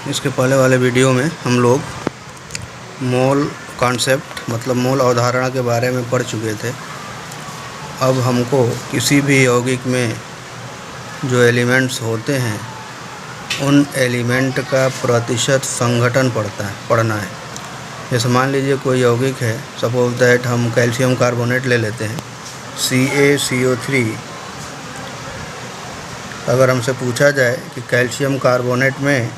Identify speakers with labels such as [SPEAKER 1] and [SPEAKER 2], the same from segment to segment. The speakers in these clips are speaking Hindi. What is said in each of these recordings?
[SPEAKER 1] इसके पहले वाले वीडियो में हम लोग मोल कॉन्सेप्ट मतलब मोल अवधारणा के बारे में पढ़ चुके थे। अब हमको किसी भी यौगिक में जो एलिमेंट्स होते हैं उन एलिमेंट का प्रतिशत संघटन पढ़ना है। जैसे मान लीजिए कोई यौगिक है, सपोज दैट हम कैल्शियम कार्बोनेट ले लेते हैं CaCO3। अगर हमसे पूछा जाए कि कैल्शियम कार्बोनेट में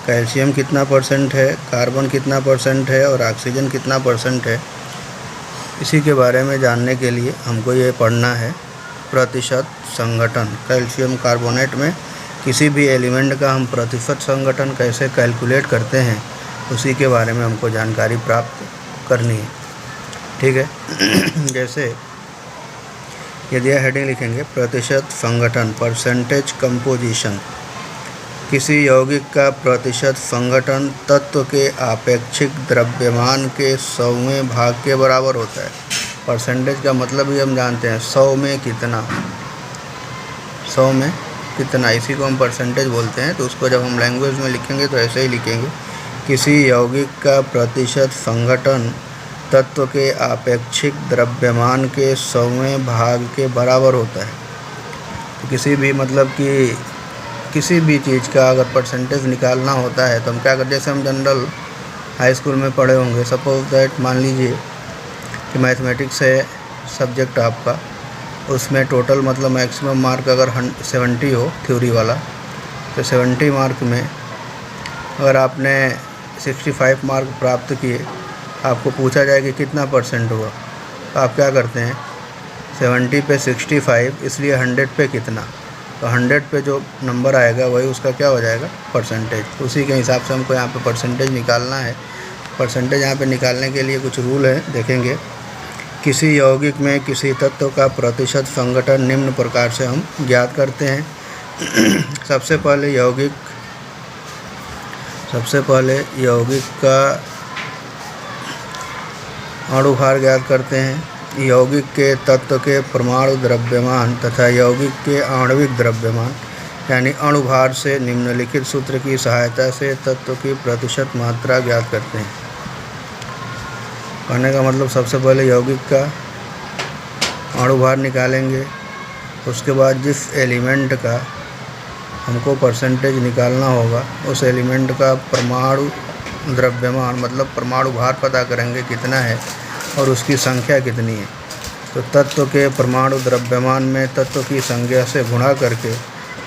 [SPEAKER 1] कैल्शियम कितना परसेंट है, कार्बन कितना परसेंट है और ऑक्सीजन कितना परसेंट है, इसी के बारे में जानने के लिए हमको ये पढ़ना है प्रतिशत संघटन। कैल्शियम कार्बोनेट में किसी भी एलिमेंट का हम प्रतिशत संघटन कैसे कैलकुलेट करते हैं, उसी के बारे में हमको जानकारी प्राप्त करनी है। ठीक है। जैसे यदि हेडिंग लिखेंगे प्रतिशत संघटन, परसेंटेज कंपोजिशन। किसी यौगिक का प्रतिशत संघटन तत्व के आपेक्षिक द्रव्यमान के 100वें भाग के बराबर होता है। परसेंटेज का मतलब ही हम जानते हैं 100 में कितना, 100 में कितना, इसी को हम परसेंटेज बोलते हैं। तो उसको जब हम लैंग्वेज में लिखेंगे तो ऐसे ही लिखेंगे, किसी यौगिक का प्रतिशत संघटन तत्व के आपेक्षिक द्रव्यमान के 100वें भाग के बराबर होता है। तो किसी भी मतलब कि किसी भी चीज़ का अगर परसेंटेज निकालना होता है तो हम क्या करते हैं, जैसे हम जनरल हाई स्कूल में पढ़े होंगे, सपोज दैट मान लीजिए कि मैथमेटिक्स है सब्जेक्ट आपका, उसमें टोटल मतलब मैक्सिमम मार्क अगर 70 हो थ्योरी वाला, तो 70 मार्क में अगर आपने 65 मार्क प्राप्त किए, आपको पूछा जाए कि कितना परसेंट हुआ, तो आप क्या करते हैं 70 पे 65, इसलिए 100 पे कितना, तो 100 पे जो नंबर आएगा वही उसका क्या हो जाएगा परसेंटेज। उसी के हिसाब से हमको यहाँ पे परसेंटेज निकालना है। परसेंटेज यहाँ पे निकालने के लिए कुछ रूल है, देखेंगे। किसी यौगिक में किसी तत्व का प्रतिशत संघटन निम्न प्रकार से हम ज्ञात करते हैं। सबसे पहले यौगिक का अणुभार ज्ञात करते हैं। यौगिक के तत्व के परमाणु द्रव्यमान तथा यौगिक के आणविक द्रव्यमान यानी अणुभार से निम्नलिखित सूत्र की सहायता से तत्व की प्रतिशत मात्रा ज्ञात करते हैं। कहने का मतलब सबसे पहले यौगिक का अणुभार निकालेंगे, उसके बाद जिस एलिमेंट का हमको परसेंटेज निकालना होगा उस एलिमेंट का परमाणु द्रव्यमान मतलब परमाणु भार पता करेंगे कितना है और उसकी संख्या कितनी है। तो तत्व के परमाणु द्रव्यमान में तत्व की संख्या से गुणा करके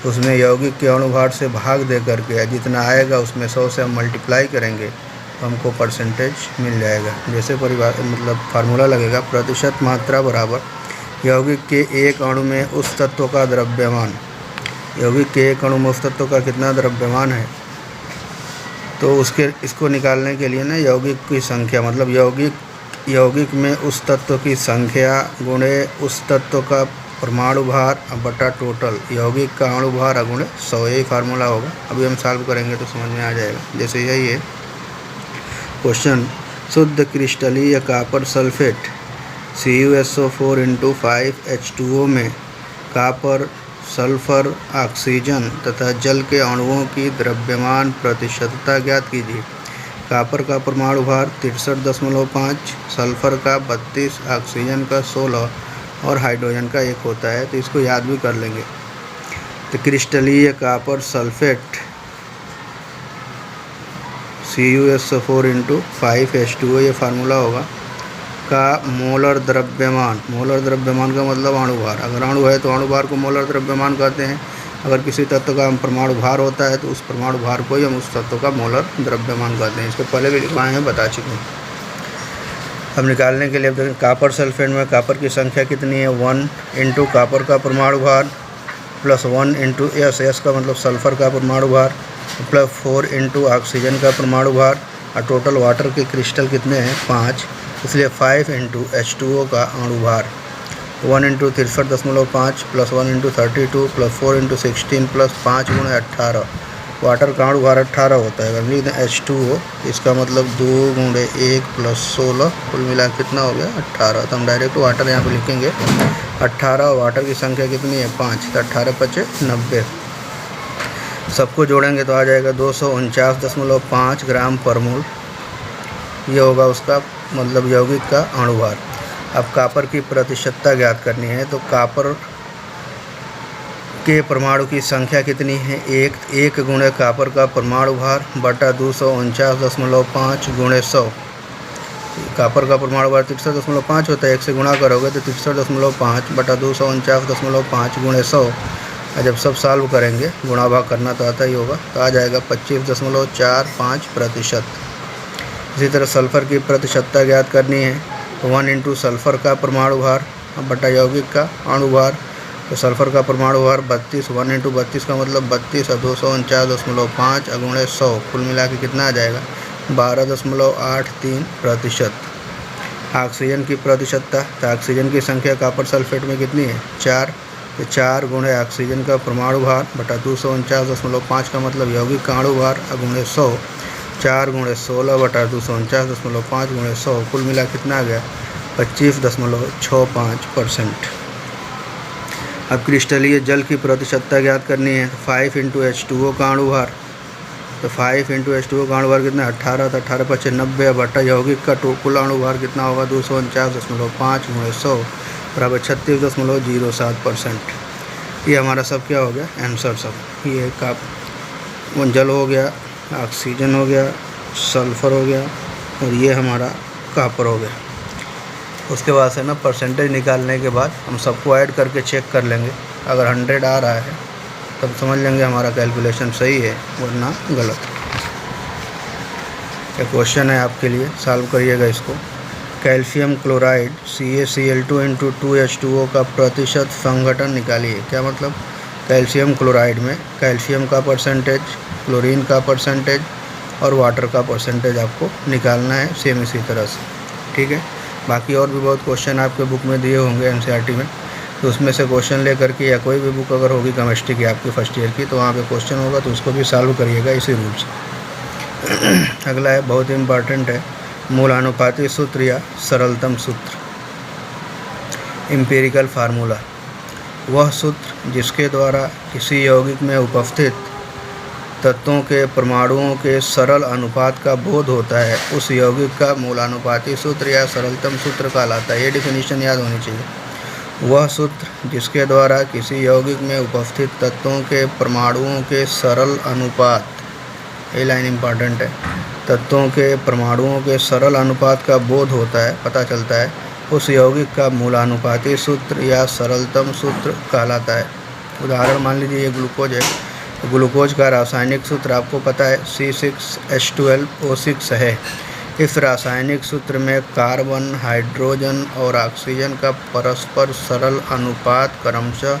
[SPEAKER 1] उसमें यौगिक के अणुभार से भाग दे करके जितना आएगा उसमें 100 से हम मल्टीप्लाई करेंगे तो हमको परसेंटेज मिल जाएगा। जैसे मतलब फार्मूला लगेगा, प्रतिशत मात्रा बराबर यौगिक के एक अणु में उस तत्व का द्रव्यमान, यौगिक के एक अणु में उस तत्व का कितना द्रव्यमान है, तो इसको निकालने के लिए ना यौगिक की संख्या मतलब यौगिक में उस तत्व की संख्या गुणे उस तत्व का परमाणु भार बटा टोटल यौगिक का अणु भार गुणे 100, यही फार्मूला होगा। अभी हम सॉल्व करेंगे तो समझ में आ जाएगा। जैसे यही है क्वेश्चन, शुद्ध क्रिस्टलीय कॉपर सल्फेट CuSO4 × 5H2O में कॉपर, सल्फर, ऑक्सीजन तथा जल के अणुओं की द्रव्यमान प्रतिशतता ज्ञात कीजिए। कॉपर का परमाणु भार 63.5, सल्फर का 32, ऑक्सीजन का 16 और हाइड्रोजन का 1 होता है। तो इसको याद भी कर लेंगे। तो क्रिस्टलीय कॉपर सल्फेट CuSO4 × 5H2O ये फार्मूला होगा का मोलर द्रव्यमान का मतलब अणुभार। अगर अणु है तो अणुभार को मोलर द्रव्यमान कहते हैं। अगर किसी तत्व का परमाणु भार होता है तो उस परमाणु भार को ही हम उस तत्व का मोलर द्रव्यमान कहते हैं। इसको पहले भी लिखवाए हैं, बता चुके हैं। अब निकालने के लिए देखें, कॉपर सल्फेट में कॉपर की संख्या कितनी है 1 × कॉपर का परमाणु भार प्लस 1 × S का मतलब सल्फर का परमाणु भार प्लस 4 × ऑक्सीजन का परमाणु भार और टोटल वाटर के क्रिस्टल कितने हैं 5, इसलिए 5 × H2O का अणुभार 1 × 63.5 प्लस 1 × 32 प्लस 4 × 16 प्लस 5 × 18, वाटर का अणुभार 18 होता है। अगर लिख दें H2O, इसका मतलब 2 × 1 प्लस 16 कुल मिला कितना हो गया 18। तो हम डायरेक्ट वाटर यहाँ पे लिखेंगे 18। वाटर की संख्या कितनी है 5, तो 18 × 5 = 90। सबको जोड़ेंगे तो आ जाएगा 249.5 ग्राम पर मोल। ये होगा उसका मतलब यौगिक का अणुभार। अब कॉपर की प्रतिशतता ज्ञात करनी है, तो कॉपर के परमाणु की संख्या कितनी है? एक गुणे कॉपर का परमाणु भार बटा 249.5 गुणे 100। कॉपर का परमाणु भार 63.5 होता है, 1 से गुणा करोगे तो 63.5 बटा 249.5 गुणे 100। और जब सब सॉल्व करेंगे, गुणा भाग करना तो आता ही होगा, तो आ जाएगा 25.45%। इसी तरह सल्फ़र की प्रतिशतता ज्ञात करनी है, तो 1 इंटू सल्फ़र का परमाणु भार बटा यौगिक का अणु भार। तो सल्फ़र का परमाणु भार 32, 1 इंटू 32 का मतलब 32 और 249.5 गुणे 100, कुल मिला के कितना आ जाएगा? 12.83%। ऑक्सीजन की प्रतिशतता, तो ऑक्सीजन की संख्या कॉपर सल्फेट में कितनी है? 4। तो 4 गुणे ऑक्सीजन का परमाणु भार बटा 249.5 का मतलब यौगिक का अणु भार गुणे 100। 4 गुणे 16 बटा 249.5 गुणे 100, कुल मिला कितना आ गया? 25.65%। अब क्रिस्टलीय जल की प्रतिशतता ज्ञात करनी है, 5 इंटू H2O का अणु भार। तो 5 इंटू H2O का अणु भार कितना? 18। तो 18 × 90 बटा यौगिक का कुल अणु भार कितना होगा? 249.5 गुणे 100 बराबर 36.07%। ये हमारा सब क्या हो गया? आंसर सब। ये जल हो गया, ऑक्सीजन हो गया, सल्फ़र हो गया और ये हमारा कॉपर हो गया। उसके बाद से ना परसेंटेज निकालने के बाद हम सबको ऐड करके चेक कर लेंगे। अगर 100 आ रहा है तब समझ लेंगे हमारा कैलकुलेशन सही है, वरना गलत। एक क्वेश्चन है आपके लिए, सॉल्व करिएगा इसको। Calcium chloride CaCl2 into 2H2O का प्रतिशत संघटन निकालिए। क्या मतलब? कैल्शियम क्लोराइड में कैल्शियम का परसेंटेज, क्लोरीन का परसेंटेज और वाटर का परसेंटेज आपको निकालना है, सेम इसी तरह से। ठीक है, बाकी और भी बहुत क्वेश्चन आपके बुक में दिए होंगे NCERT में, तो उसमें से क्वेश्चन लेकर के, या कोई भी बुक अगर होगी केमिस्ट्री की आपकी फर्स्ट ईयर की, तो वहाँ पे क्वेश्चन होगा तो उसको भी सॉल्व करिएगा इसी रूल से। अगला है, बहुत इम्पॉर्टेंट है, मूलानुपाती सूत्र या सरलतम सूत्र। एम्पिरिकल फार्मूला, वह सूत्र जिसके द्वारा किसी यौगिक में उपस्थित तत्वों के परमाणुओं के सरल अनुपात का बोध होता है, उस यौगिक का मूलानुपाती सूत्र या सरलतम सूत्र कहलाता है। ये डिफिनीशन याद होनी चाहिए। वह सूत्र जिसके द्वारा किसी यौगिक में उपस्थित तत्वों के परमाणुओं के सरल अनुपात, ये लाइन इम्पॉर्टेंट है, तत्वों के परमाणुओं के सरल अनुपात का बोध होता है, पता चलता है, उस यौगिक का मूलानुपाती सूत्र या सरलतम सूत्र कहलाता है। उदाहरण मान लीजिए ये ग्लूकोज है, तो ग्लूकोज का रासायनिक सूत्र आपको पता है C6H12O6 है। इस रासायनिक सूत्र में कार्बन, हाइड्रोजन और ऑक्सीजन का परस्पर सरल अनुपात क्रमशः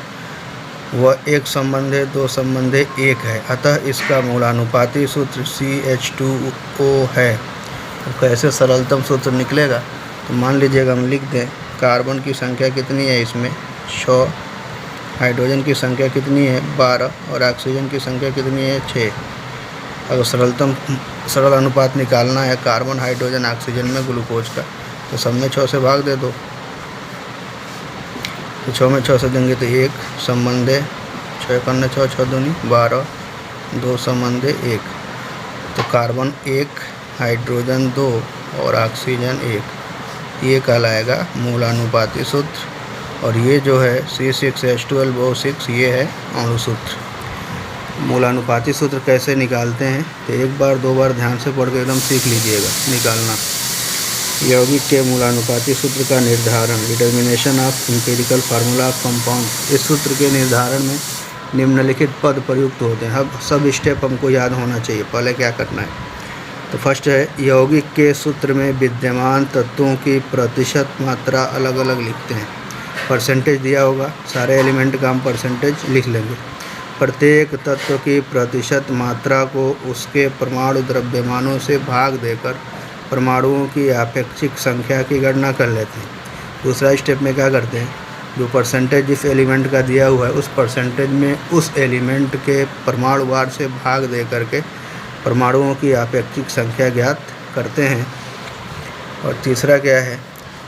[SPEAKER 1] वह 1 संबंधे 2 संबंधे 1 है, अतः इसका मूलानुपाती सूत्र CH2O है। तो कैसे सरलतम सूत्र निकलेगा? तो मान लीजिएगा हम लिख दें, कार्बन की संख्या कितनी है इसमें? 6, हाइड्रोजन की संख्या कितनी है? 12 और ऑक्सीजन की संख्या कितनी है? 6। अगर सरल अनुपात निकालना है कार्बन, हाइड्रोजन, ऑक्सीजन में ग्लूकोज का, तो सब में 6 से भाग दे दो। तो 6 में 6 से देंगे तो 1 संबंधे 6 करने 6, 6 दूनी 12, 2 संबंधे 1। तो कार्बन 1, हाइड्रोजन 2 और ऑक्सीजन 1, ये कहलाएगा मूलानुपाती सूत्र। और ये जो है C6H12O6, ये है अणु सूत्र। मूलानुपाती सूत्र कैसे निकालते हैं तो एक बार 2 बार ध्यान से पढ़ के एकदम सीख लीजिएगा निकालना। यौगिक के मूलानुपाती सूत्र का निर्धारण, determination of empirical formula of compound. इस सूत्र के निर्धारण में निम्नलिखित पद प्रयुक्त होते हैं। अब सब स्टेप हमको याद होना चाहिए। पहले क्या करना है, तो फर्स्ट है, यौगिक के सूत्र में विद्यमान तत्वों की प्रतिशत मात्रा अलग अलग लिखते हैं। परसेंटेज दिया होगा, सारे एलिमेंट का हम परसेंटेज लिख लेंगे। प्रत्येक तत्व की प्रतिशत मात्रा को उसके परमाणु द्रव्यमानों से भाग देकर परमाणुओं की आपेक्षिक संख्या की गणना कर लेते हैं। दूसरा स्टेप में क्या करते हैं, जो परसेंटेज जिस एलिमेंट का दिया हुआ है उस परसेंटेज में उस एलिमेंट के परमाणुवार से भाग दे करके परमाणुओं की आपेक्षिक संख्या ज्ञात करते हैं। और तीसरा क्या है,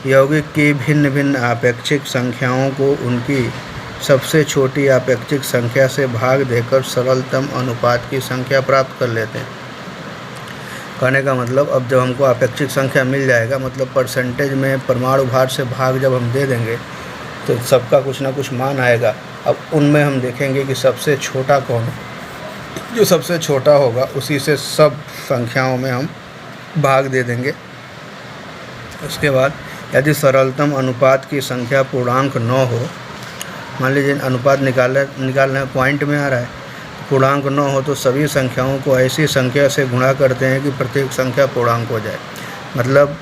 [SPEAKER 1] यौगिक की भिन्न भिन्न आपेक्षिक संख्याओं को उनकी सबसे छोटी अपेक्षिक संख्या से भाग देकर सरलतम अनुपात की संख्या प्राप्त कर लेते हैं। कहने का मतलब, अब जब हमको अपेक्षिक संख्या मिल जाएगा, मतलब परसेंटेज में परमाणु भार से भाग जब हम दे देंगे तो सबका कुछ ना कुछ मान आएगा। अब उनमें हम देखेंगे कि सबसे छोटा कौन है, जो सबसे छोटा होगा उसी से सब संख्याओं में हम भाग दे देंगे। उसके बाद यदि सरलतम अनुपात की संख्या पूर्णांक 9 हो, मान लीजिए अनुपात निकालना पॉइंट में आ रहा है, पूर्णांक 9 हो तो सभी संख्याओं को ऐसी संख्या से गुणा करते हैं कि प्रत्येक संख्या पूर्णांक हो जाए। मतलब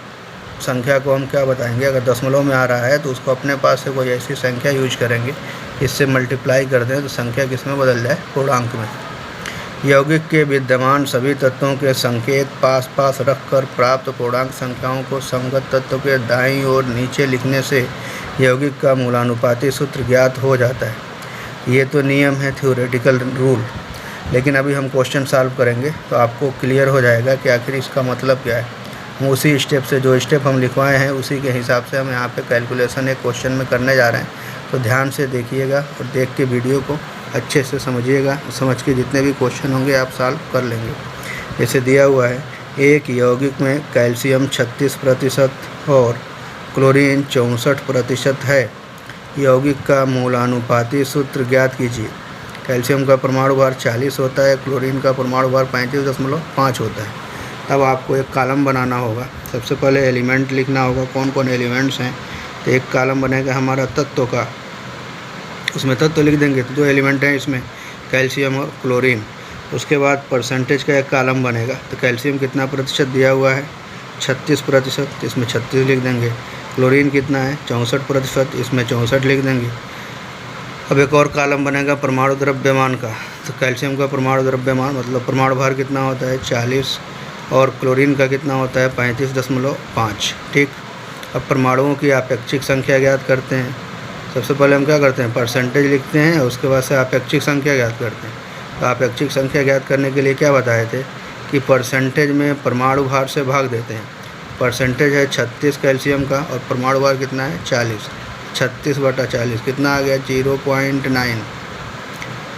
[SPEAKER 1] संख्या को हम क्या बताएंगे, अगर दशमलव में आ रहा है तो उसको अपने पास से कोई ऐसी संख्या यूज करेंगे, इससे मल्टीप्लाई कर दें तो संख्या किस में बदल जाए, पूर्णांक में। यौगिक के विद्यमान सभी तत्वों के संकेत पास पास रखकर प्राप्त पूर्णांक संख्याओं को संगत तत्व के दाईं ओर नीचे लिखने से यौगिक का मूलानुपाती सूत्र ज्ञात हो जाता है। ये तो नियम है, थ्योरेटिकल रूल, लेकिन अभी हम क्वेश्चन सॉल्व करेंगे तो आपको क्लियर हो जाएगा कि आखिर इसका मतलब क्या है। हम उसी स्टेप से, जो स्टेप हम लिखवाए हैं उसी के हिसाब से हम यहाँ पे कैलकुलेशन एक क्वेश्चन में करने जा रहे हैं। तो ध्यान से देखिएगा और देख के वीडियो को अच्छे से समझिएगा। समझ के जितने भी क्वेश्चन होंगे आप सॉल्व कर लेंगे। जैसे दिया हुआ है, एक यौगिक में कैल्शियम 36% और क्लोरीन 64% है। यौगिक का मूलानुपाती सूत्र ज्ञात कीजिए। कैल्शियम का परमाणु भार 40 होता है, क्लोरीन का परमाणु भार 35.5 होता है। अब आपको एक कॉलम बनाना होगा। सबसे पहले एलिमेंट लिखना होगा, कौन कौन एलिमेंट्स हैं। तो एक कॉलम बनेगा हमारा तत्व का, उसमें तत्व लिख देंगे। तो 2 एलिमेंट हैं इसमें, कैल्शियम और क्लोरीन। उसके बाद परसेंटेज का एक कॉलम बनेगा। तो कैल्शियम कितना प्रतिशत दिया हुआ है, 36%, इसमें 36 लिख देंगे। क्लोरीन कितना है, 64%, इसमें 64 लिख देंगे। अब एक और कॉलम बनेगा परमाणु द्रव्यमान का। तो कैल्शियम का परमाणु द्रव्यमान मतलब परमाणु भार कितना होता है, 40, और क्लोरीन का कितना होता है, 35.5। ठीक। अब परमाणुओं की अपेक्षिक संख्या ज्ञात करते हैं। सबसे पहले हम क्या करते हैं, परसेंटेज लिखते हैं, उसके बाद से अपेक्षिक संख्या ज्ञात करते हैं। तो अपेक्षिक संख्या ज्ञात करने के लिए क्या बताए थे कि परसेंटेज में परमाणु भार से भाग देते हैं। परसेंटेज है 36 कैल्शियम का और परमाणु भार कितना है, 40। 36/40 कितना आ गया, 0.9।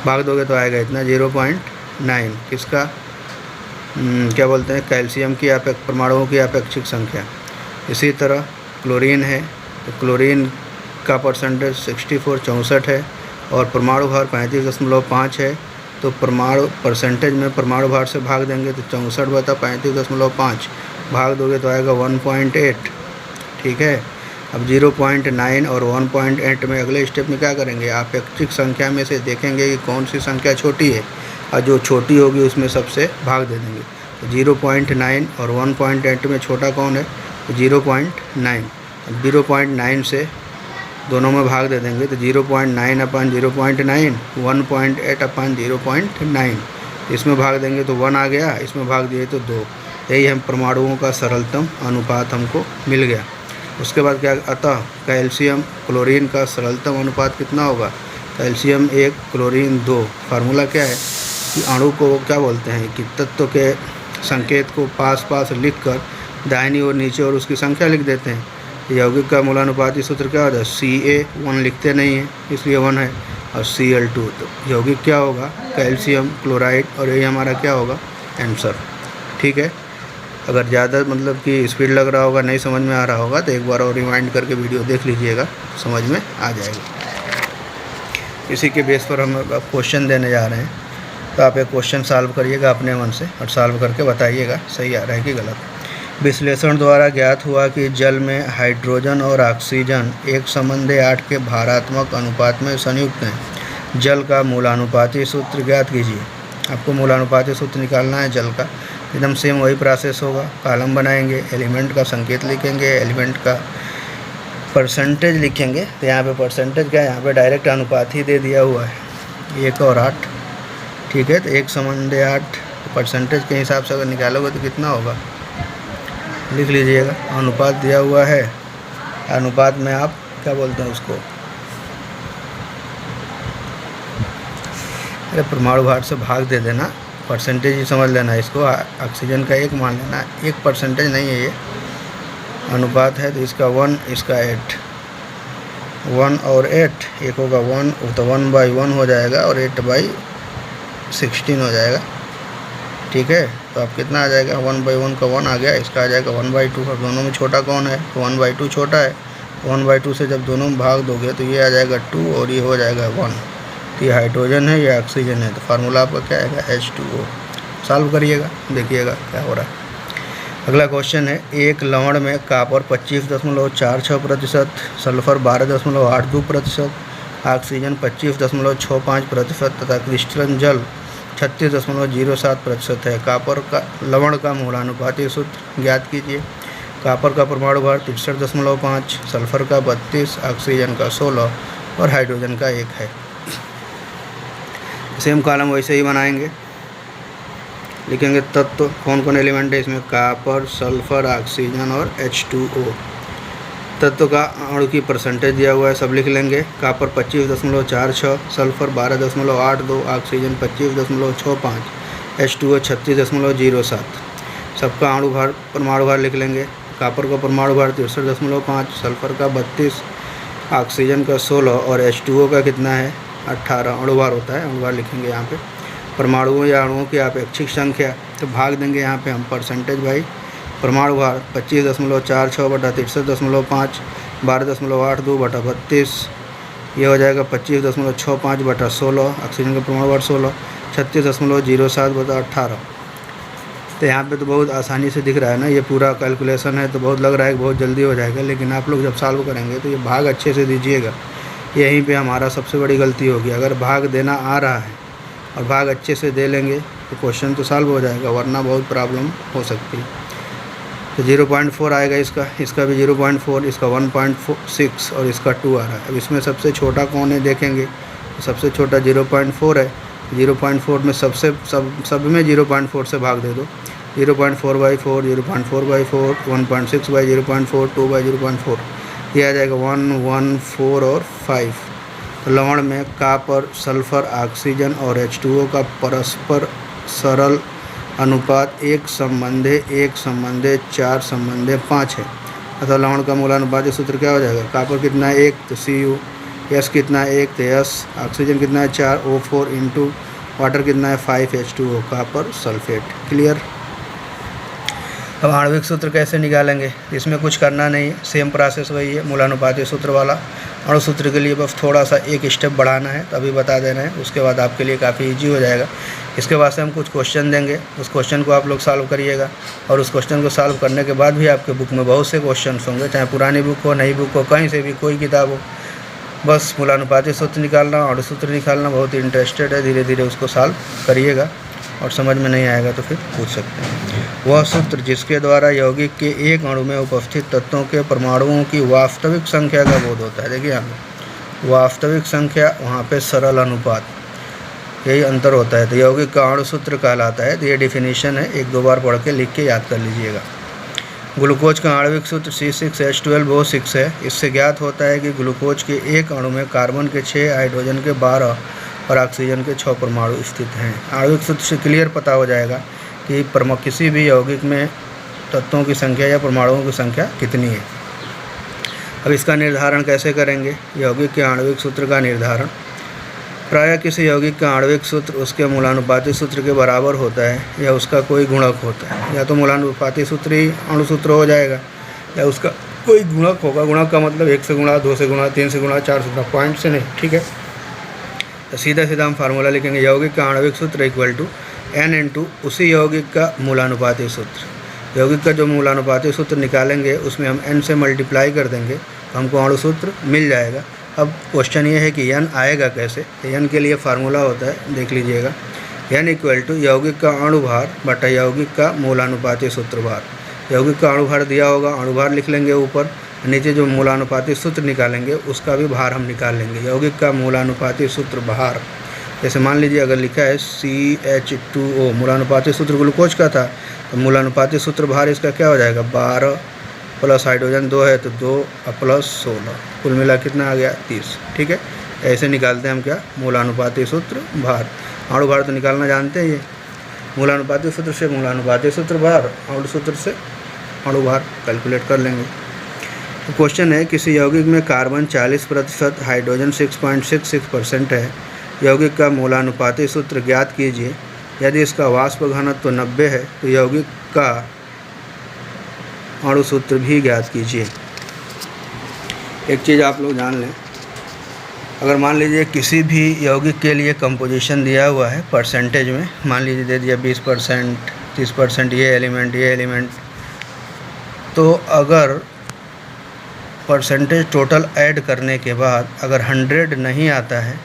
[SPEAKER 1] भाग दोगे तो आएगा इतना, 0.9। किसका, क्या बोलते हैं, कैल्शियम की परमाणुओं की अपेक्षिक संख्या। इसी तरह क्लोरीन है, तो क्लोरीन का परसेंटेज 64 है और परमाणु भार 35.5 है। तो परसेंटेज में परमाणु भार से भाग देंगे तो 64/35.5 भाग दोगे तो आएगा 1.8। ठीक है। अब 0.9 और 1.8 में अगले स्टेप में क्या करेंगे, अपेक्षिक संख्या में से देखेंगे कि कौन सी संख्या छोटी है और जो छोटी होगी उसमें सबसे भाग दे देंगे। तो 0.9 और 1.8 में छोटा कौन है, तो 0.9। 0.9 से दोनों में भाग दे देंगे तो 0.9 अपन 0.9, 1.8 अपन 0.9। इसमें भाग देंगे तो 1 आ गया, इसमें भाग दिए तो 2। यही हम परमाणुओं का सरलतम अनुपात हमको मिल गया। उसके बाद क्या, अतः कैल्शियम क्लोरीन का सरलतम अनुपात कितना होगा, कैल्शियम 1 क्लोरीन 2। फार्मूला क्या है कि अणु को क्या बोलते हैं कि तत्व के संकेत को पास पास लिखकर दाहिनी और नीचे और उसकी संख्या लिख देते हैं। यौगिक का मूलानुपाती सूत्र क्या होता है, Ca1 लिखते नहीं हैं इसलिए 1 है, और Cl2। तो यौगिक क्या होगा, कैल्शियम क्लोराइड, और यही हमारा क्या होगा, आंसर। ठीक है। अगर ज़्यादा मतलब कि स्पीड लग रहा होगा, नहीं समझ में आ रहा होगा तो एक बार और रिवाइंड करके वीडियो देख लीजिएगा, समझ में आ जाएगा। इसी के बेस पर हम अब क्वेश्चन देने जा रहे हैं। तो आप एक क्वेश्चन सॉल्व करिएगा अपने मन से और सॉल्व करके बताइएगा सही आ रहा है कि गलत। विश्लेषण द्वारा ज्ञात हुआ कि जल में हाइड्रोजन और ऑक्सीजन 1:8 के भारात्मक अनुपात में संयुक्त हैं। जल का मूलानुपाती सूत्र ज्ञात कीजिए। आपको मूलानुपाती सूत्र निकालना है जल का। एकदम सेम वही प्रोसेस होगा। कॉलम बनाएंगे, एलिमेंट का संकेत लिखेंगे, एलिमेंट का परसेंटेज लिखेंगे। तो यहाँ पे परसेंटेज क्या है, यहाँ पे डायरेक्ट अनुपात ही दे दिया हुआ है, 1 और 8। ठीक है। तो 1:8 परसेंटेज के हिसाब से अगर निकालोगे तो कितना होगा, लिख लीजिएगा। अनुपात दिया हुआ है, अनुपात में आप क्या बोलते हैं उसको, अरे परमाणु भार से भाग दे देना, परसेंटेज ही समझ लेना इसको। ऑक्सीजन का 1 मान लेना, 1 परसेंटेज नहीं है ये, अनुपात है। तो इसका 1, इसका 8, 1 और 8, एक होगा 1 तो 1/1 हो जाएगा और 8/16 हो जाएगा। ठीक है, तो अब कितना आ जाएगा, 1/1 का 1 आ गया, इसका आ जाएगा 1/2। अब दोनों में छोटा कौन है, तो 1/2 छोटा है। 1/2 से जब दोनों में भाग दोगे तो ये आ जाएगा 2 और ये हो जाएगा 1। तो ये हाइड्रोजन है, ये ऑक्सीजन है, तो फार्मूला आपका क्या आएगा, H2O। सॉल्व करिएगा, देखिएगा क्या हो रहा है। अगला क्वेश्चन है, एक लवण में कॉपर 25.46%, सल्फर 12.82%, ऑक्सीजन 25.65% तथा क्रिस्टलन जल 36.07% है। कॉपर का लवण का मूलानुपाती सूत्र ज्ञात कीजिए। कॉपर का परमाणु भार 63.5, सल्फर का 32, ऑक्सीजन का 16 और हाइड्रोजन का 1 है। सेम कॉलम वैसे ही बनाएंगे, लिखेंगे तत्व कौन कौन एलिमेंट है इसमें, कॉपर, सल्फर, ऑक्सीजन और H2O। तत्व का अणु की परसेंटेज दिया हुआ है, सब लिख लेंगे। Copper 25.46, sulphur 12.82, oxygen 25.65, H2O 36.07। सबका अणु भार परमाणु भार लिख लेंगे। कॉपर का परमाणु भार 63.5, सल्फर का 32, ऑक्सीजन का 16 और H2O का कितना है 18। अणु भार होता है, अणु भार लिखेंगे यहाँ पे। परमाणुओं या अणुओं की अपेक्षिक संख्या, तो भाग देंगे यहाँ पे हम परसेंटेज बाई परमाणु भार। 25.46 बटा 63.5, 12.82 बटा 32, ये हो जाएगा 25.65 बटा 16, ऑक्सीजन का परमाणु भार 16, 36.07 बटा 18। तो यहाँ पे तो बहुत आसानी से दिख रहा है ना, ये पूरा कैलकुलेशन है, तो बहुत लग रहा है कि बहुत जल्दी हो जाएगा, लेकिन आप लोग जब सॉल्व करेंगे तो ये भाग अच्छे से दीजिएगा। यहीं पे हमारा सबसे बड़ी गलती होगी। अगर भाग देना आ रहा है और भाग अच्छे से दे लेंगे तो क्वेश्चन तो सॉल्व हो जाएगा, वरना बहुत प्रॉब्लम हो सकती है। तो 0.4 आएगा इसका भी 0.4, इसका 1.6 और इसका 2 आ रहा है। अब इसमें सबसे छोटा कौन है देखेंगे, तो सबसे छोटा 0.4 है। 0.4 में सब में 0.4 से भाग दे दो। 0.4/4, 0.4/4, 1.6/0.4, 2/0.4, ये आ जाएगा 1, 1, 4 और 5। तो लवण में कॉपर, सल्फर, ऑक्सीजन और H2O का परस्पर सरल अनुपात 1:1:4:5 है। अतः लवण का मूलानुपाती सूत्र क्या हो जाएगा, कॉपर कितना है 1 तो Cu, S कितना है 1 तो S, ऑक्सीजन कितना है 4 O4 इंटू वाटर कितना है 5 H2O, कॉपर सल्फेट। क्लियर। अब आणविक सूत्र कैसे निकालेंगे, इसमें कुछ करना नहीं है, सेम प्रोसेस वही है मूलानुपाती सूत्र वाला। अणु सूत्र के लिए बस थोड़ा सा एक स्टेप बढ़ाना है, तो अभी बता देना है, उसके बाद आपके लिए काफ़ी इजी हो जाएगा। इसके बाद से हम कुछ क्वेश्चन देंगे, उस क्वेश्चन को आप लोग सॉल्व करिएगा, और उस क्वेश्चन को सॉल्व करने के बाद भी आपके बुक में बहुत से क्वेश्चन होंगे, चाहे पुरानी बुक हो, नई बुक हो, कहीं से भी कोई किताब हो। बस मूलानुपाती सूत्र निकालना, अणु सूत्र निकालना, बहुत ही इंटरेस्टेड है, धीरे धीरे उसको सॉल्व करिएगा, और समझ में नहीं आएगा तो फिर पूछ सकते हैं। वह सूत्र जिसके द्वारा यौगिक के एक अणु में उपस्थित तत्वों के परमाणुओं की वास्तविक संख्या का बोध होता है। देखिए यहाँ पे वास्तविक संख्या, वहाँ पे सरल अनुपात, यही अंतर होता है। तो यौगिक का अणु सूत्र कहलाता है। तो ये डेफिनेशन है, 1-2 बार पढ़ के लिख के याद कर लीजिएगा। ग्लूकोज का आणविक सूत्र C6H12O6 है। इससे ज्ञात होता है कि ग्लूकोज के एक अणु में कार्बन के 6, हाइड्रोजन के 12 और ऑक्सीजन के 6 परमाणु स्थित हैं। आणविक सूत्र से क्लियर पता हो जाएगा कि किसी भी यौगिक में तत्वों की संख्या या परमाणुओं की संख्या कितनी है। अब इसका निर्धारण कैसे करेंगे, यौगिक के आणविक सूत्र का निर्धारण। प्रायः किसी यौगिक का आणविक सूत्र उसके मूलानुपाती सूत्र के बराबर होता है या उसका कोई गुणक होता है। या तो मूलानुपाती सूत्र ही अणु सूत्र हो जाएगा या उसका कोई गुणक होगा। गुणक का मतलब 1 से गुणा, 2 से गुणा, 3 से गुणा, 4 से गुणा, पॉइंट से नहीं। ठीक है, तो सीधा हम फार्मूला लिखेंगे, यौगिक का आणविक सूत्र इक्वल टू N इंटू उसी यौगिक का मूलानुपाती सूत्र। यौगिक का जो मूलानुपाती सूत्र निकालेंगे उसमें हम N से मल्टीप्लाई कर देंगे तो हमको अणु सूत्र मिल जाएगा। अब क्वेश्चन ये है कि N आएगा कैसे, तो N के लिए फार्मूला होता है, देख लीजिएगा, N इक्वल टू यौगिक का अणु भार बटा यौगिक का मूलानुपाती सूत्र भार। यौगिक का अणु भार दिया होगा, अणु भार लिख लेंगे ऊपर, नीचे जो मूलानुपाती सूत्र निकालेंगे उसका भी भार हम निकाल लेंगे। यौगिक का मूलानुपाती सूत्र भार, जैसे मान लीजिए अगर लिखा है CH2O, मूलानुपाती सूत्र ग्लूकोज का था, तो मूलानुपाती सूत्र भार इसका क्या हो जाएगा, 12 प्लस हाइड्रोजन 2 है तो 2 प्लस 16, कुल मिला कितना आ गया 30। ठीक है, ऐसे निकालते हैं हम क्या, मूलानुपाती सूत्र भार। अणु भार तो निकालना जानते हैं, ये मूलानुपाती सूत्र से मूलानुपाती सूत्र भार, अणु सूत्र से अणु भार कैलकुलेट कर लेंगे। तो क्वेश्चन है, किसी यौगिक में कार्बन 40%, हाइड्रोजन 6.66% है। यौगिक का मूलानुपाती सूत्र ज्ञात कीजिए। यदि इसका वाष्प घनत्व 90 है तो यौगिक का अणु सूत्र भी ज्ञात कीजिए। एक चीज़ आप लोग जान लें, अगर मान लीजिए किसी भी यौगिक के लिए कंपोजिशन दिया हुआ है परसेंटेज में, मान लीजिए दे दिया 20%, 30% ये एलिमेंट, तो अगर परसेंटेज टोटल ऐड करने के बाद अगर 100 नहीं आता है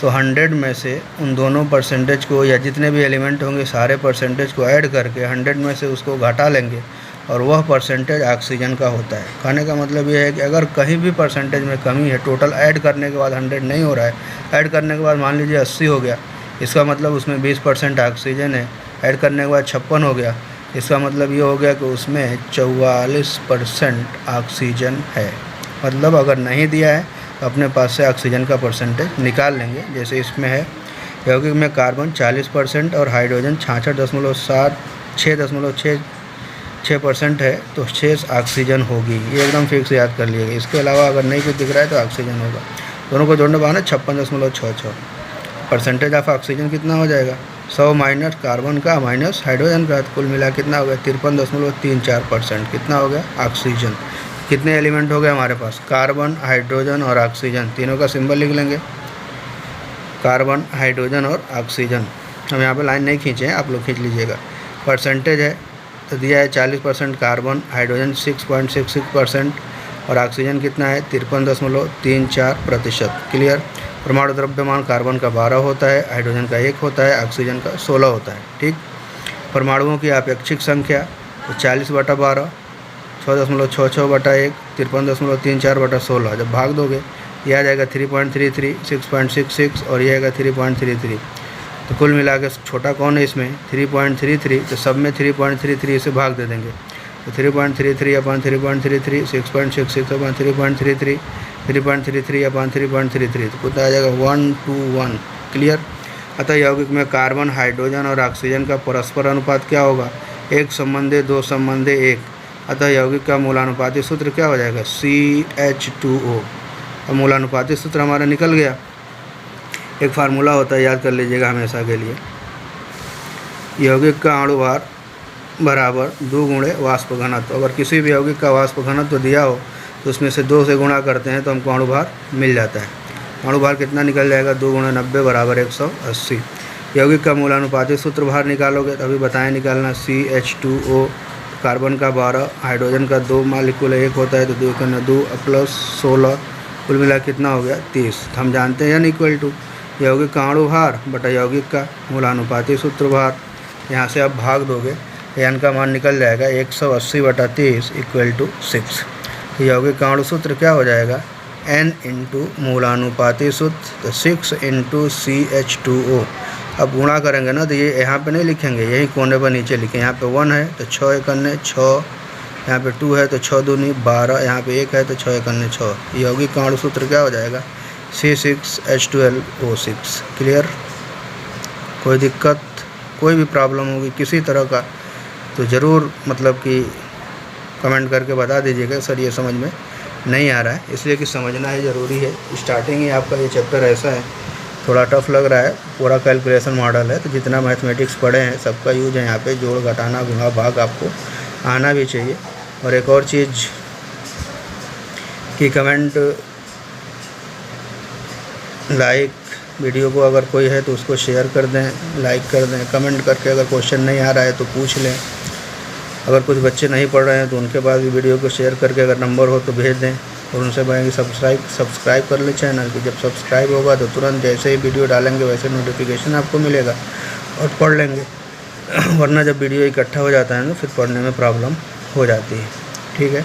[SPEAKER 1] तो 100 में से उन दोनों परसेंटेज को या जितने भी एलिमेंट होंगे सारे परसेंटेज को ऐड करके 100 में से उसको घटा लेंगे और वह परसेंटेज ऑक्सीजन का होता है। कहने का मतलब यह है कि अगर कहीं भी परसेंटेज में कमी है, टोटल ऐड करने के बाद 100 नहीं हो रहा है, ऐड करने के बाद मान लीजिए 80 हो गया, इसका मतलब उसमें 20% ऑक्सीजन है। ऐड करने के बाद 56 हो गया, इसका मतलब ये हो गया कि उसमें 44% ऑक्सीजन है। मतलब अगर नहीं दिया है तो अपने पास से ऑक्सीजन का परसेंटेज निकाल लेंगे। जैसे इसमें है, यौगिक में कार्बन 40% और हाइड्रोजन 6.6% है तो 6 ऑक्सीजन होगी। ये एकदम फिक्स याद कर लीजिएगा। इसके अलावा अगर नहीं कुछ दिख रहा है तो ऑक्सीजन होगा। दोनों को जोड़ने पाना 56.66। परसेंटेज ऑफ ऑक्सीजन कितना हो जाएगा, 100 माइनस कार्बन का माइनस हाइड्रोजन का, तो कुल मिला कितना हो गया 53.34%। कितना हो गया ऑक्सीजन। कितने एलिमेंट हो गए हमारे पास, कार्बन, हाइड्रोजन और ऑक्सीजन, तीनों का सिंबल लिख लेंगे, कार्बन, हाइड्रोजन और ऑक्सीजन। हम यहाँ पे लाइन नहीं खींचे हैं, आप लोग खींच लीजिएगा। परसेंटेज है तो दिया है 40% कार्बन, हाइड्रोजन 6.66% और ऑक्सीजन कितना है 53.34%। क्लियर। परमाणु द्रव्यमान कार्बन का 12 होता है, हाइड्रोजन का 1 होता है, ऑक्सीजन का 16 होता है। ठीक। परमाणुओं की अपेक्षिक संख्या तो 40/12, 6.66/1, 53.34/16। जब भाग दोगे ये आ जाएगा 3.33, 6.66 और ये आएगा 3.33। तो कुल मिला के छोटा कौन है इसमें 3.33, तो सब में 3.33 से भाग दे देंगे। तो 3.33/3.33, 6.66/3.33, 3.33/3.33, तो कितना आ जाएगा 1:1। क्लियर। अतः यौगिक में कार्बन, हाइड्रोजन और ऑक्सीजन का परस्पर अनुपात क्या होगा, 1 संबंधी 2 संबंधी 1। अतः यौगिक का मूलानुपाती सूत्र क्या हो जाएगा, CH2O। अब मूलानुपाती सूत्र हमारा निकल गया। एक फार्मूला होता है, याद कर लीजिएगा हमेशा के लिए, यौगिक का अणु भार बराबर 2 गुणे वाष्प घनत्व। अगर किसी भी यौगिक का वाष्प घनत्व दिया हो तो उसमें से 2 से गुणा करते हैं तो हमको अणु भार मिल जाता है। अणु भार कितना निकल जाएगा, 2 × 90 बराबर 180। यौगिक का मूलानुपाती सूत्र भार निकालोगे तो अभी बताएं निकालना, CH2O, कार्बन का 12, हाइड्रोजन का 2 मालिक्यूल 1 होता है तो 2 × 2 + 16, कुल मिला कितना हो गया 30। हम जानते हैं इक्वल टू यौगिक का अणु भार बटा यौगिक का मूलानुपाती सूत्र भार। यहाँ से आप भाग दोगे n का मान निकल जाएगा 180/30 = 6। यौगिक का अणु सूत्र क्या हो जाएगा, n × मूलानुपाती सूत्र तो 6 × CH2O। अब गुणा करेंगे ना तो ये यहाँ पे नहीं लिखेंगे, यही कोने पर नीचे लिखें। यहाँ पे 1 है तो 6 × 1 = 6, यहाँ पे 2 है तो 6 × 2 = 12, यहाँ पे 1 है तो 6 × 1 = 6। यौगिक का अणु सूत्र क्या हो जाएगा, C6H12O6। क्लियर। कोई दिक्कत, कोई भी प्रॉब्लम होगी किसी तरह का तो ज़रूर मतलब कि कमेंट करके बता दीजिएगा, सर ये समझ में नहीं आ रहा है, इसलिए कि समझना ही ज़रूरी है। स्टार्टिंग ही आपका ये चैप्टर ऐसा है, थोड़ा टफ लग रहा है, पूरा कैलकुलेशन मॉडल है, तो जितना मैथमेटिक्स पढ़े हैं सबका यूज है यहाँ पे। जोड़, घटाना, गुणा, भाग आपको आना भी चाहिए। और एक और चीज़ कि कमेंट, लाइक, वीडियो को अगर कोई है तो उसको शेयर कर दें, लाइक कर दें, कमेंट करके अगर क्वेश्चन नहीं आ रहा है तो पूछ लें। अगर कुछ बच्चे नहीं पढ़ रहे हैं तो उनके पास भी वीडियो को शेयर करके अगर नंबर हो तो भेज दें और उनसे कहेंगे सब्सक्राइब कर ले चैनल को। जब सब्सक्राइब होगा तो तुरंत जैसे ही वीडियो डालेंगे वैसे नोटिफिकेशन आपको मिलेगा और पढ़ लेंगे। वरना जब वीडियो इकट्ठा हो जाता है ना फिर पढ़ने में प्रॉब्लम हो जाती है। ठीक है।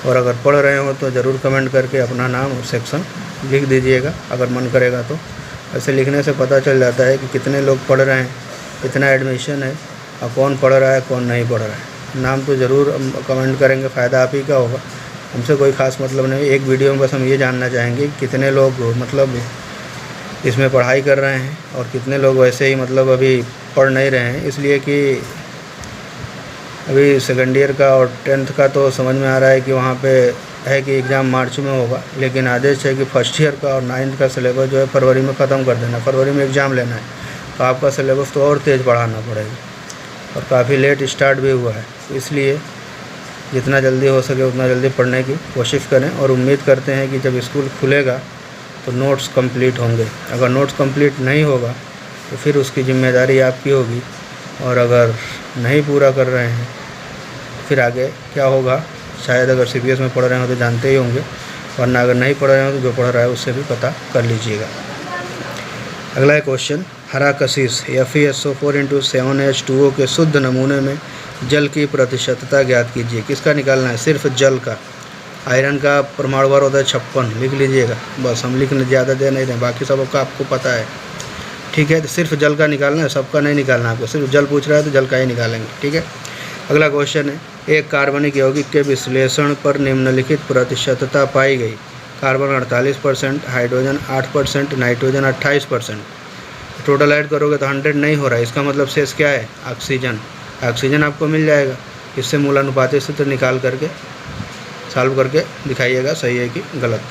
[SPEAKER 1] और अगर पढ़ रहे हो तो ज़रूर कमेंट करके अपना नाम और सेक्शन लिख दीजिएगा अगर मन करेगा तो। ऐसे लिखने से पता चल जाता है कि कितने लोग पढ़ रहे हैं, कितना एडमिशन है और कौन पढ़ रहा है कौन नहीं पढ़ रहा है। नाम तो ज़रूर कमेंट करेंगे, फ़ायदा आप ही का होगा, हमसे कोई ख़ास मतलब नहीं। एक वीडियो में बस हम ये जानना चाहेंगे कितने लोग मतलब इसमें पढ़ाई कर रहे हैं और कितने लोग वैसे ही मतलब अभी पढ़ नहीं रहे हैं, इसलिए कि अभी सेकेंड ईयर का और 10th का तो समझ में आ रहा है कि वहाँ पे है कि एग्ज़ाम मार्च में होगा, लेकिन आदेश है कि फर्स्ट ईयर का और 9th का सिलेबस जो है फरवरी में ख़त्म कर देना, फरवरी में एग्ज़ाम लेना है। तो आपका सिलेबस तो और तेज़ बढ़ाना पड़ेगा और काफ़ी लेट स्टार्ट भी हुआ है, इसलिए जितना जल्दी हो सके उतना जल्दी पढ़ने की कोशिश करें और उम्मीद करते हैं कि जब स्कूल खुलेगा तो नोट्स कंप्लीट होंगे। अगर नोट्स कंप्लीट नहीं होगा तो फिर उसकी ज़िम्मेदारी आपकी होगी, और अगर नहीं पूरा कर रहे हैं फिर आगे क्या होगा, शायद अगर CBS में पढ़ रहे हो तो जानते ही होंगे, वरना अगर नहीं पढ़ रहे हो तो जो पढ़ रहा है उससे भी पता कर लीजिएगा। अगला है क्वेश्चन, हरा कशिश FeSO4 × 7H2O के शुद्ध नमूने में जल की प्रतिशतता ज्ञात कीजिए। किसका निकालना है? सिर्फ जल का। आयरन का परमाणु भार होता है 56, लिख लीजिएगा बस, हम लिखने ज़्यादा दे नहीं रहे, बाकी सब का आपको पता है, ठीक है। तो सिर्फ जल का निकालना है, सबका नहीं निकालना आपको, सिर्फ जल पूछ रहा है तो जल का ही निकालेंगे, ठीक है। अगला क्वेश्चन है, एक कार्बनिक यौगिक के विश्लेषण पर निम्नलिखित प्रतिशतता पाई गई। Carbon 48%, hydrogen 8%, nitrogen 28%। Total add करोगे तो 100 नहीं हो रहा है, इसका मतलब शेष क्या है? ऑक्सीजन। ऑक्सीजन आपको मिल जाएगा, इससे मूलानुपाती सूत्र निकाल करके सॉल्व करके दिखाइएगा सही है कि गलत।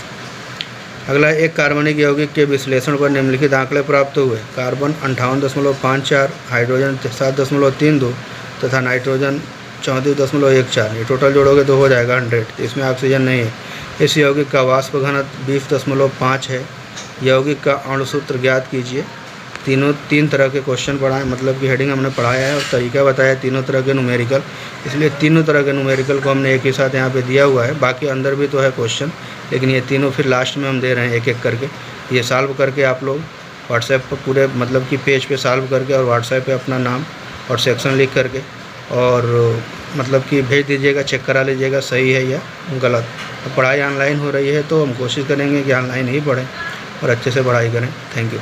[SPEAKER 1] अगला है, एक कार्बनिक यौगिक के विश्लेषण पर निम्नलिखित आंकड़े प्राप्त हुए। कार्बन 58.54, हाइड्रोजन 7.32 तथा नाइट्रोजन 34.14। ये टोटल जोड़ोगे तो हो जाएगा 100। इसमें ऑक्सीजन नहीं है। इस यौगिक का वाष्प घनत्व 20.5 है। यौगिक का अणु सूत्र ज्ञात कीजिए। तीन तरह के क्वेश्चन पढ़ाए, मतलब कि हेडिंग हमने पढ़ाया है और तरीका बताया, तीनों तरह के न्यूमेरिकल, इसलिए तीनों तरह के न्यूमेरिकल को हमने एक ही साथ यहाँ पे दिया हुआ है। बाकी अंदर भी तो है क्वेश्चन, लेकिन ये तीनों फिर लास्ट में हम दे रहे हैं एक एक करके। ये सॉल्व करके आप लोग व्हाट्सएप पर पूरे मतलब कि पेज पे सॉल्व करके और व्हाट्सएप पे अपना नाम और सेक्शन लिख करके और मतलब कि भेज दीजिएगा, चेक करा लीजिएगा सही है या गलत। पढ़ाई ऑनलाइन हो रही है तो हम कोशिश करेंगे कि ऑनलाइन ही पढ़ें और अच्छे से पढ़ाई करें। Thank you.